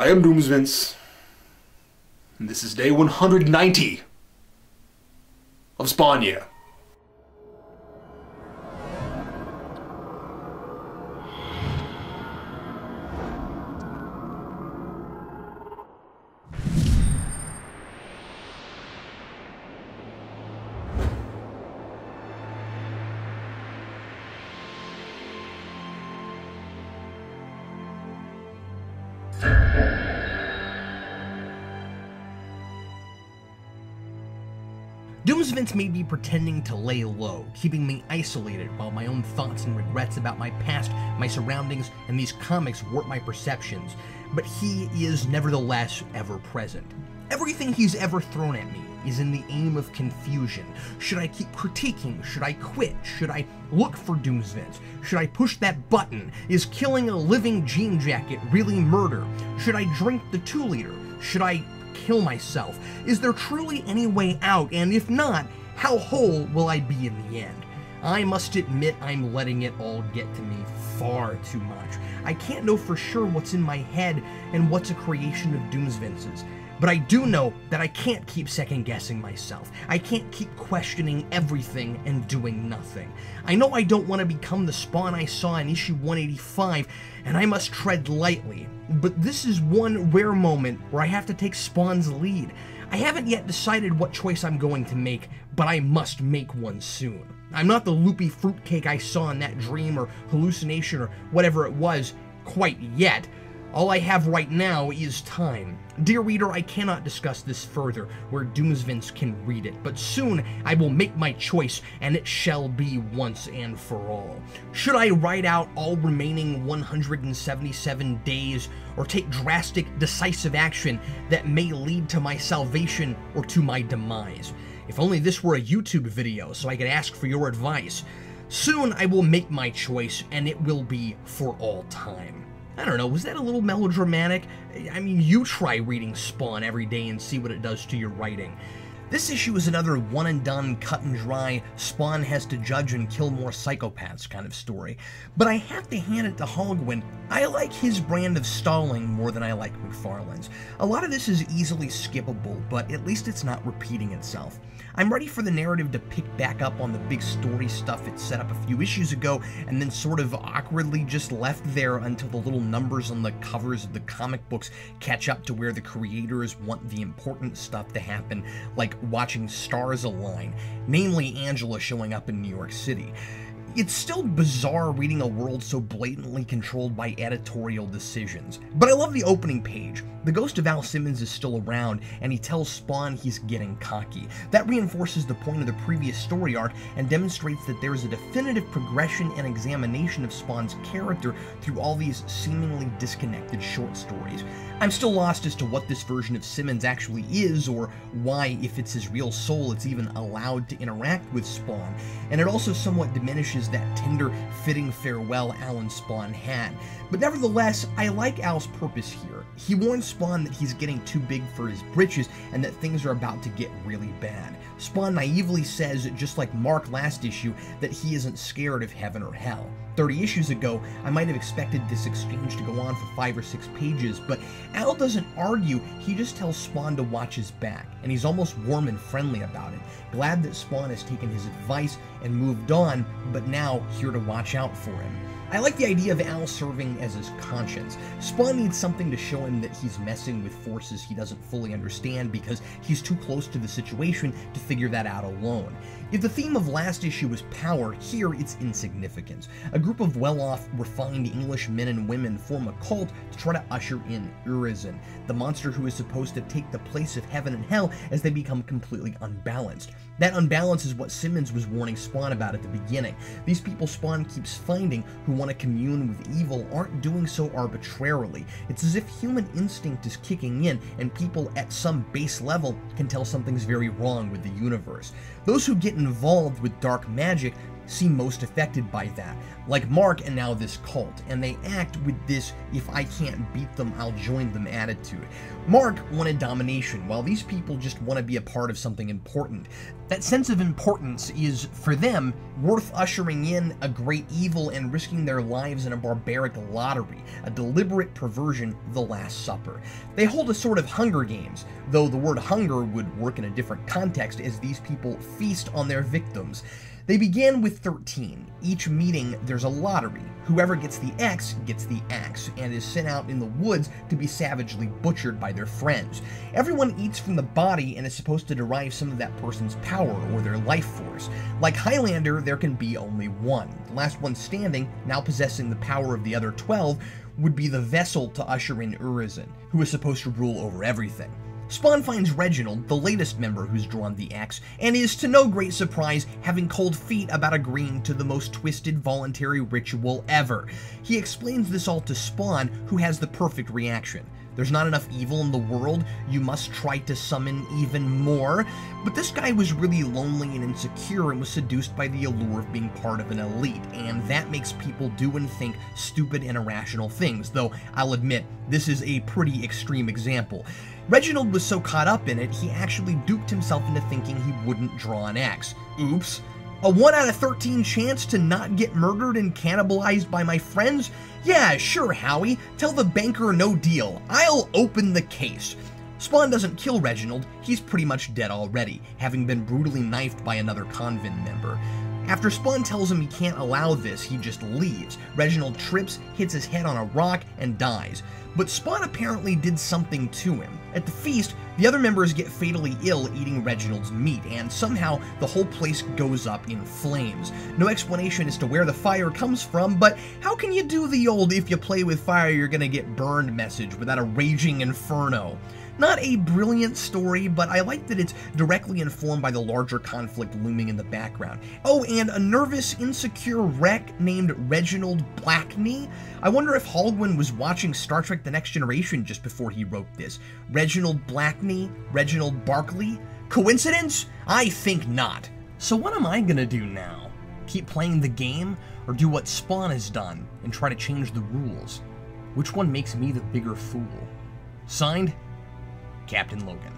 I am Doomsvince, and this is day 190 of Spawn Year. Doomsvince may be pretending to lay low, keeping me isolated while my own thoughts and regrets about my past, my surroundings, and these comics warp my perceptions, but he is nevertheless ever present. Everything he's ever thrown at me is in the aim of confusion. Should I keep critiquing? Should I quit? Should I look for Doomsvince? Should I push that button? Is killing a living jean jacket really murder? Should I drink the 2-liter? Should I kill myself? Is there truly any way out? And if not, how whole will I be in the end? I must admit I'm letting it all get to me far too much. I can't know for sure what's in my head and what's a creation of Doomsvince's. But I do know that I can't keep second-guessing myself. I can't keep questioning everything and doing nothing. I know I don't want to become the Spawn I saw in issue 185, and I must tread lightly. But this is one rare moment where I have to take Spawn's lead. I haven't yet decided what choice I'm going to make, but I must make one soon. I'm not the loopy fruitcake I saw in that dream or hallucination or whatever it was quite yet. All I have right now is time. Dear reader, I cannot discuss this further where Doomsvince can read it, but soon I will make my choice, and it shall be once and for all. Should I write out all remaining 177 days, or take drastic, decisive action that may lead to my salvation or to my demise? If only this were a YouTube video so I could ask for your advice. Soon I will make my choice, and it will be for all time. I don't know, was that a little melodramatic? I mean, you try reading Spawn every day and see what it does to your writing. This issue is another one-and-done, cut-and-dry, Spawn has to judge and kill more psychopaths kind of story. But I have to hand it to Holguin. I like his brand of stalling more than I like McFarlane's. A lot of this is easily skippable, but at least it's not repeating itself. I'm ready for the narrative to pick back up on the big story stuff it set up a few issues ago and then sort of awkwardly just left there until the little numbers on the covers of the comic books catch up to where the creators want the important stuff to happen, like watching stars align, namely Angela showing up in New York City. It's still bizarre reading a world so blatantly controlled by editorial decisions, but I love the opening page. The ghost of Al Simmons is still around, and he tells Spawn he's getting cocky. That reinforces the point of the previous story arc and demonstrates that there is a definitive progression and examination of Spawn's character through all these seemingly disconnected short stories. I'm still lost as to what this version of Simmons actually is, or why, if it's his real soul, it's even allowed to interact with Spawn, and it also somewhat diminishes that tender, fitting farewell Al and Spawn had. But nevertheless, I like Al's purpose here. He warns Spawn that he's getting too big for his britches and that things are about to get really bad. Spawn naively says, just like Mark last issue, that he isn't scared of heaven or hell. 30 issues ago, I might have expected this exchange to go on for 5 or 6 pages, but Al doesn't argue, he just tells Spawn to watch his back, and he's almost warm and friendly about it, glad that Spawn has taken his advice and moved on, but now here to watch out for him. I like the idea of Al serving as his conscience. Spawn needs something to show him that he's messing with forces he doesn't fully understand because he's too close to the situation to figure that out alone. If the theme of last issue was power, here it's insignificance. A group of well-off, refined English men and women form a cult to try to usher in Urizen, the monster who is supposed to take the place of heaven and hell as they become completely unbalanced. That unbalance is what Simmons was warning Spawn about at the beginning. These people Spawn keeps finding who want to commune with evil aren't doing so arbitrarily. It's as if human instinct is kicking in and people at some base level can tell something's very wrong with the universe. Those who get involved with dark magic seem most affected by that, like Mark and now this cult, and they act with this "if I can't beat them, I'll join them" attitude. Mark wanted domination, while these people just want to be a part of something important. That sense of importance is, for them, worth ushering in a great evil and risking their lives in a barbaric lottery, a deliberate perversion of the Last Supper. They hold a sort of Hunger Games, though the word hunger would work in a different context as these people feast on their victims. They begin with 13. Each meeting, there's a lottery. Whoever gets the X gets the axe, and is sent out in the woods to be savagely butchered by their friends. Everyone eats from the body and is supposed to derive some of that person's power or their life force. Like Highlander, there can be only one. The last one standing, now possessing the power of the other 12, would be the vessel to usher in Urizen, who is supposed to rule over everything. Spawn finds Reginald, the latest member who's drawn the X, and is, to no great surprise, having cold feet about agreeing to the most twisted voluntary ritual ever. He explains this all to Spawn, who has the perfect reaction. There's not enough evil in the world, you must try to summon even more. But this guy was really lonely and insecure and was seduced by the allure of being part of an elite, and that makes people do and think stupid and irrational things, though I'll admit, this is a pretty extreme example. Reginald was so caught up in it, he actually duped himself into thinking he wouldn't draw an X. Oops. A 1 out of 13 chance to not get murdered and cannibalized by my friends? Yeah, sure, Howie. Tell the banker no deal. I'll open the case. Spawn doesn't kill Reginald, he's pretty much dead already, having been brutally knifed by another convent member. After Spawn tells him he can't allow this, he just leaves. Reginald trips, hits his head on a rock, and dies. But Spawn apparently did something to him. At the feast, the other members get fatally ill eating Reginald's meat, and somehow the whole place goes up in flames. No explanation as to where the fire comes from, but how can you do the old "if you play with fire you're gonna get burned" message without a raging inferno? Not a brilliant story, but I like that it's directly informed by the larger conflict looming in the background. Oh, and a nervous, insecure wreck named Reginald Blackney? I wonder if Holguin was watching Star Trek The Next Generation just before he wrote this. Reginald Blackney? Reginald Barkley? Coincidence? I think not. So what am I gonna do now? Keep playing the game, or do what Spawn has done and try to change the rules? Which one makes me the bigger fool? Signed, Captain Logan.